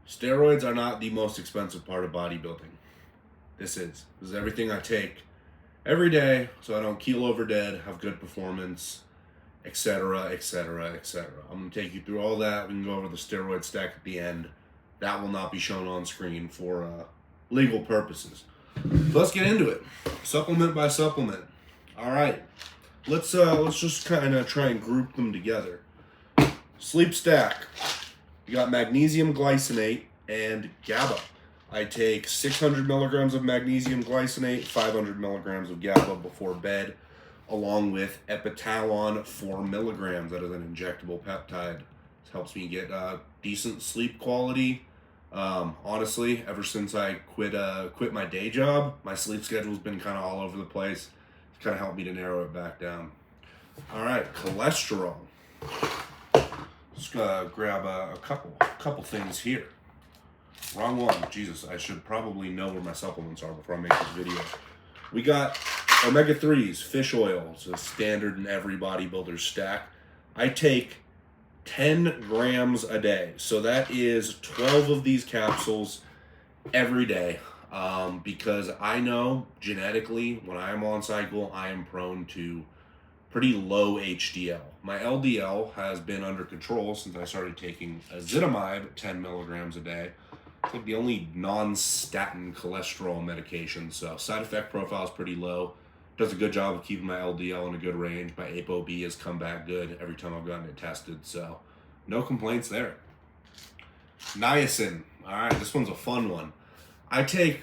Steroids are not the most expensive part of bodybuilding. This is everything I take every day so I don't keel over dead, have good performance, etc., etc., etc. I'm going to take you through all that. We can go over the steroid stack at the end. That will not be shown on screen for legal purposes. So let's get into it. Supplement by supplement. All right. Let's just kind of try and group them together. Sleep stack. You got magnesium glycinate and GABA. I take 600 milligrams of magnesium glycinate, 500 milligrams of GABA before bed, along with epitalon 4 milligrams. That is an injectable peptide. This helps me get decent sleep quality. Honestly, ever since I quit my day job, my sleep schedule's been kind of all over the place. It's kind of helped me to narrow it back down. All right, cholesterol. Let's grab a couple things here. Wrong one. Jesus, I should probably know where my supplements are before I make this video. We got omega-3s, fish oil. It's a standard in every bodybuilder's stack. I take 10 grams a day. So that is 12 of these capsules every day. Because I know genetically when I am on cycle, I am prone to pretty low HDL. My LDL has been under control since I started taking ezetimibe 10 milligrams a day. It's like the only non-statin cholesterol medication, so side effect profile is pretty low. Does a good job of keeping my LDL in a good range. My ApoB has come back good every time I've gotten it tested, so no complaints there. Niacin. All right, this one's a fun one. I take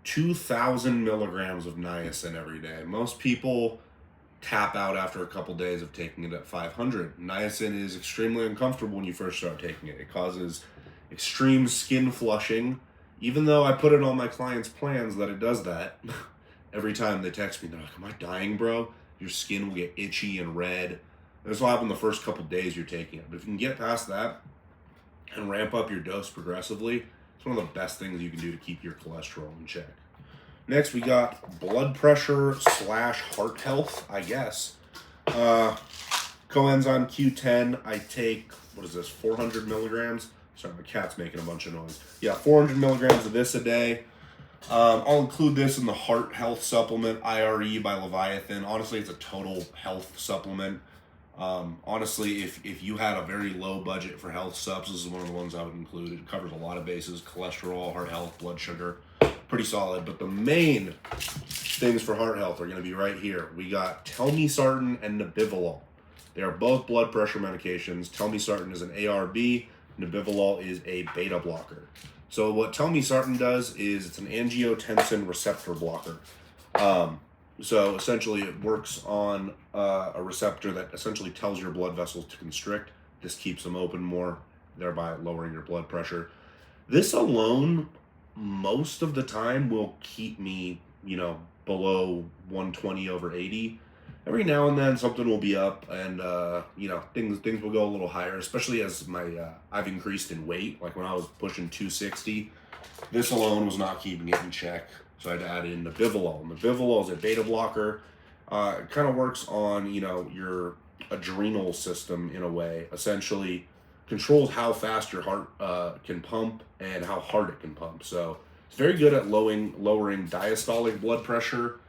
2,000 milligrams of niacin every day. Most people tap out after a couple days of taking it at 500. Niacin is extremely uncomfortable when you first start taking it. It causes extreme skin flushing. Even though I put it on my clients' plans that it does that, every time they text me, they're like, am I dying, bro? Your skin will get itchy and red. This will happen the first couple days you're taking it. But if you can get past that and ramp up your dose progressively, it's one of the best things you can do to keep your cholesterol in check. Next, we got blood pressure / heart health, I guess. Coenzyme Q10, I take, 400 milligrams? Sorry, my cat's making a bunch of noise. Yeah, 400 milligrams of this a day. I'll include this in the heart health supplement, IRE by Leviathan. Honestly, it's a total health supplement. Honestly, if you had a very low budget for health subs, this is one of the ones I would include. It covers a lot of bases: cholesterol, heart health, blood sugar. Pretty solid. But the main things for heart health are going to be right here. We got telmisartan and nebivolol. They are both blood pressure medications. Telmisartan is an ARB. Nebivolol is a beta blocker. So what telmisartan does is it's an angiotensin receptor blocker. So essentially it works on a receptor that essentially tells your blood vessels to constrict. This keeps them open more, thereby lowering your blood pressure. This alone, most of the time, will keep me, below 120/80. Every now and then something will be up, and things will go a little higher, especially as I've increased in weight. Like when I was pushing 260, this alone was not keeping it in check, so I had to add in nebivolol. Nebivolol is a beta blocker. It kind of works on your adrenal system in a way. Essentially, controls how fast your heart can pump and how hard it can pump. So it's very good at lowering diastolic blood pressure,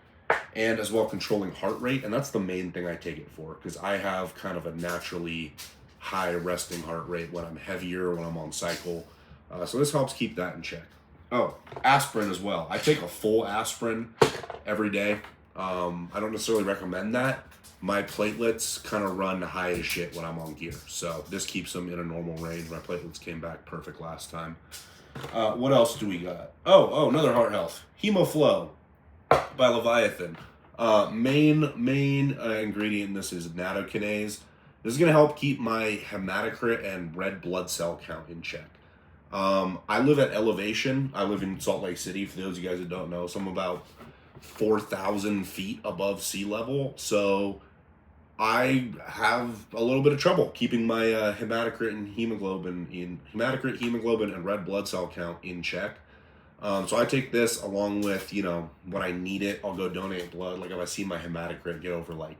and as well controlling heart rate. And that's the main thing I take it for, because I have kind of a naturally high resting heart rate when I'm heavier, when I'm on cycle. So this helps keep that in check. Oh, aspirin as well. I take a full aspirin every day. I don't necessarily recommend that. My platelets kind of run high as shit when I'm on gear. So this keeps them in a normal range. My platelets came back perfect last time. What else do we got? Oh, another heart health. Hemoflow by Leviathan. Main ingredient in this is nattokinase. This is going to help keep my hematocrit and red blood cell count in check. I live at elevation. I live in Salt Lake City, for those of you guys that don't know. So I'm about 4,000 feet above sea level. So I have a little bit of trouble keeping my hematocrit, hemoglobin, and red blood cell count in check. So I take this along with, when I need it, I'll go donate blood. Like if I see my hematocrit get over like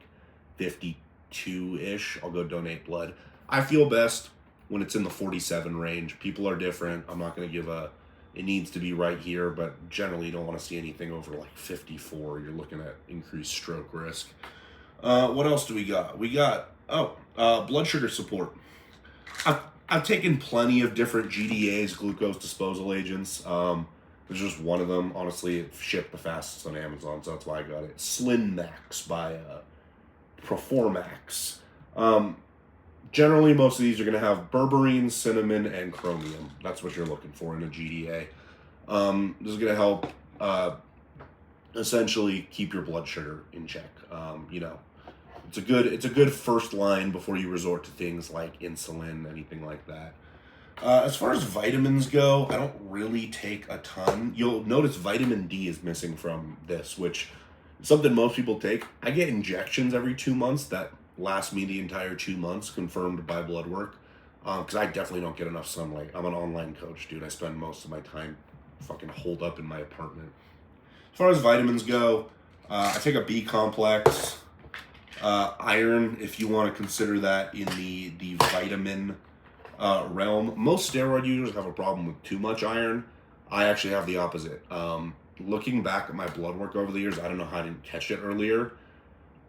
52-ish, I'll go donate blood. I feel best when it's in the 47 range. People are different. I'm not going to give it needs to be right here, but generally you don't want to see anything over like 54. You're looking at increased stroke risk. What else do we got? We got, blood sugar support. I've taken plenty of different GDAs, glucose disposal agents. There's just one of them. Honestly, it shipped the fastest on Amazon, so that's why I got it. Slim Max by Performax. Generally, most of these are going to have berberine, cinnamon, and chromium. That's what you're looking for in a GDA. This is going to help essentially keep your blood sugar in check. It's a good first line before you resort to things like insulin, anything like that. As far as vitamins go, I don't really take a ton. You'll notice vitamin D is missing from this, which is something most people take. I get injections every 2 months that last me the entire 2 months, confirmed by blood work, because I definitely don't get enough sunlight. I'm an online coach, dude. I spend most of my time fucking holed up in my apartment. As far as vitamins go, I take a B complex, iron, if you want to consider that in the vitamin realm. Most steroid users have a problem with too much iron. I actually have the opposite. Looking back at my blood work over the years, I don't know how I didn't catch it earlier.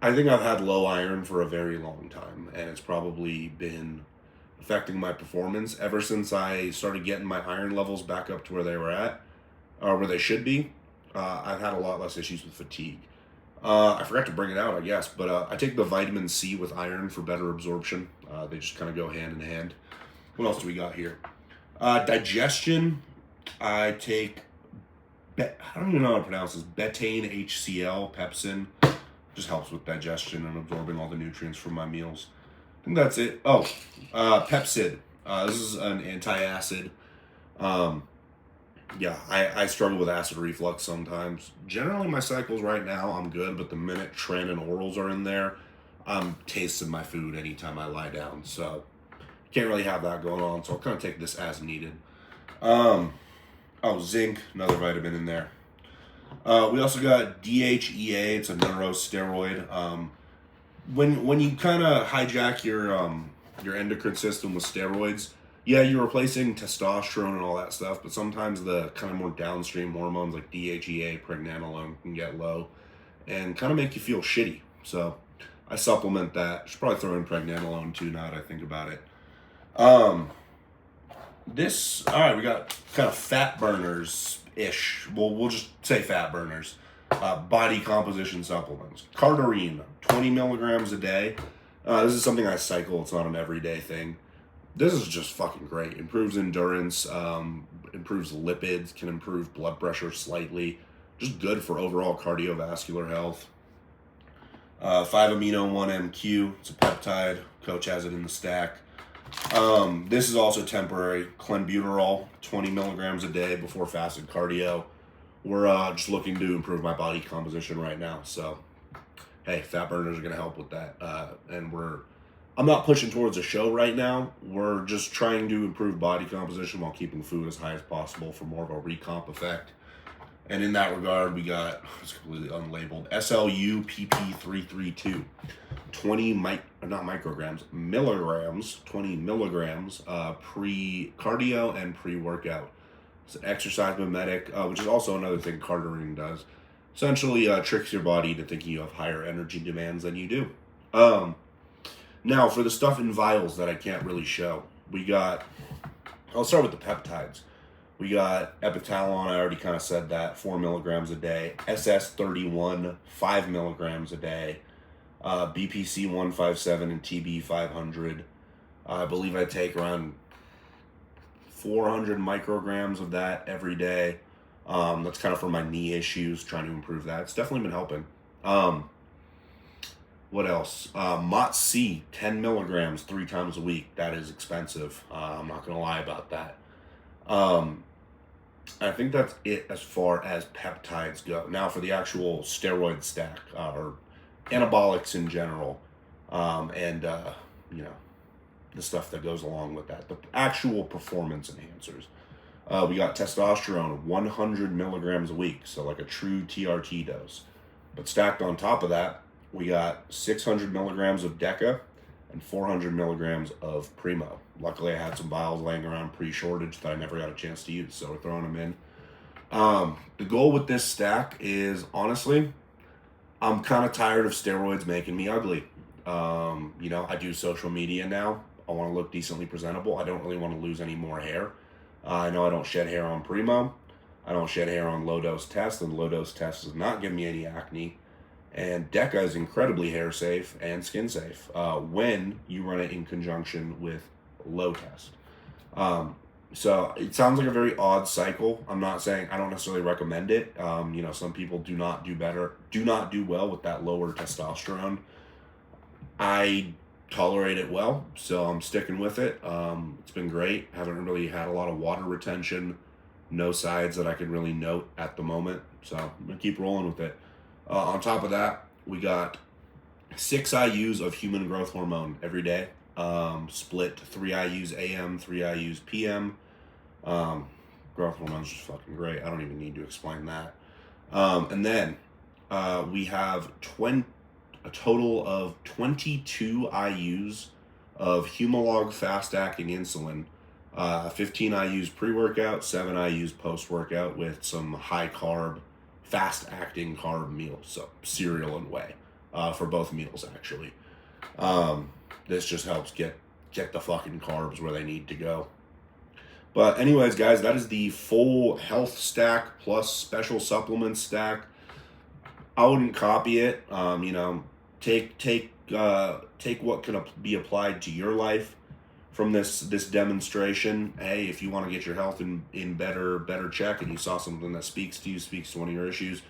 I think I've had low iron for a very long time, and it's probably been affecting my performance ever since I started getting my iron levels back up to where they were at, or where they should be. I've had a lot less issues with fatigue. I forgot to bring it out, I guess, but I take the vitamin C with iron for better absorption. They just kind of go hand in hand. What else do we got here? Digestion, I take, I don't even know how to pronounce this, betaine HCl, pepsin. Just helps with digestion and absorbing all the nutrients from my meals. I think that's it. Pepsid. This is an antacid. I struggle with acid reflux sometimes. Generally, my cycles right now, I'm good, but the minute Tren and orals are in there, I'm tasting my food anytime I lie down. So, can't really have that going on, so I'll kind of take this as needed. Zinc, another vitamin in there. We also got DHEA. It's a neurosteroid. When you kind of hijack your endocrine system with steroids, yeah, you're replacing testosterone and all that stuff, but sometimes the kind of more downstream hormones like DHEA, pregnenolone can get low and kind of make you feel shitty. So I supplement that. Should probably throw in pregnenolone too now that I think about it. We got kind of fat burners-ish. We'll just say fat burners. Body composition supplements. Cardarine, 20 milligrams a day. This is something I cycle. It's not an everyday thing. This is just fucking great. Improves endurance, improves lipids, can improve blood pressure slightly. Just good for overall cardiovascular health. 5-amino-1-MQ. It's a peptide. Coach has it in the stack. This is also temporary. Clenbuterol, 20 milligrams a day before fasted cardio. We're just looking to improve my body composition right now. So, hey, fat burners are going to help with that. I'm not pushing towards a show right now. We're just trying to improve body composition while keeping food as high as possible for more of a recomp effect. And in that regard, we got, it's completely unlabeled, SLU PP332. 20 milligrams, 20 milligrams pre-cardio and pre-workout. It's an exercise mimetic, which is also another thing Cardarine does. Essentially tricks your body into thinking you have higher energy demands than you do. Now, for the stuff in vials that I can't really show, I'll start with the peptides. We got epitalon, I already kind of said that, 4 milligrams a day. SS31, 5 milligrams a day. BPC 157 and TB 500. I believe I take around 400 micrograms of that every day. That's kind of for my knee issues, trying to improve that. It's definitely been helping. What else? MOTS-C, 10 milligrams 3 times a week. That is expensive. I'm not going to lie about that. I think that's it as far as peptides go. Now for the actual steroid stack, or anabolics in general, and the stuff that goes along with that. The actual performance enhancers. We got testosterone, 100 milligrams a week, so like a true TRT dose. But stacked on top of that, we got 600 milligrams of DECA and 400 milligrams of Primo. Luckily, I had some vials laying around pre-shortage that I never got a chance to use, so we're throwing them in. The goal with this stack is, honestly, I'm kind of tired of steroids making me ugly. You know, I do social media now. I want to look decently presentable. I don't really want to lose any more hair. I know I don't shed hair on Primo. I don't shed hair on low-dose test, and low-dose test does not give me any acne. And Deca is incredibly hair safe and skin safe when you run it in conjunction with low test. So it sounds like a very odd cycle. I'm not saying I don't necessarily recommend it. You know, some people do not do well with that lower testosterone. I tolerate it well, so I'm sticking with it. It's been great. Haven't really had a lot of water retention, no sides that I can really note at the moment. So I'm gonna keep rolling with it. On top of that, we got 6 IUs of human growth hormone every day. Split 3 IUs AM, 3 IUs PM. Growth hormone's just fucking great. I don't even need to explain that. And then we have a total of 22 IUs of Humalog fast-acting insulin, 15 IUs pre-workout, 7 IUs post-workout with some high-carb, fast-acting carb meals, so cereal and whey, for both meals, actually. This just helps get the fucking carbs where they need to go. But anyways, guys, that is the full health stack plus special supplements stack. I wouldn't copy it. You know, take what can be applied to your life from this demonstration. Hey, if you want to get your health in better check, and you saw something that speaks to you, speaks to one of your issues,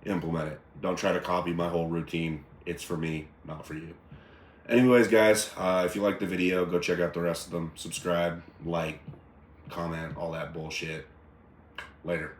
implement it. Don't try to copy my whole routine. It's for me, not for you. Anyways, guys, if you like the video, go check out the rest of them. Subscribe, like, comment, all that bullshit. Later.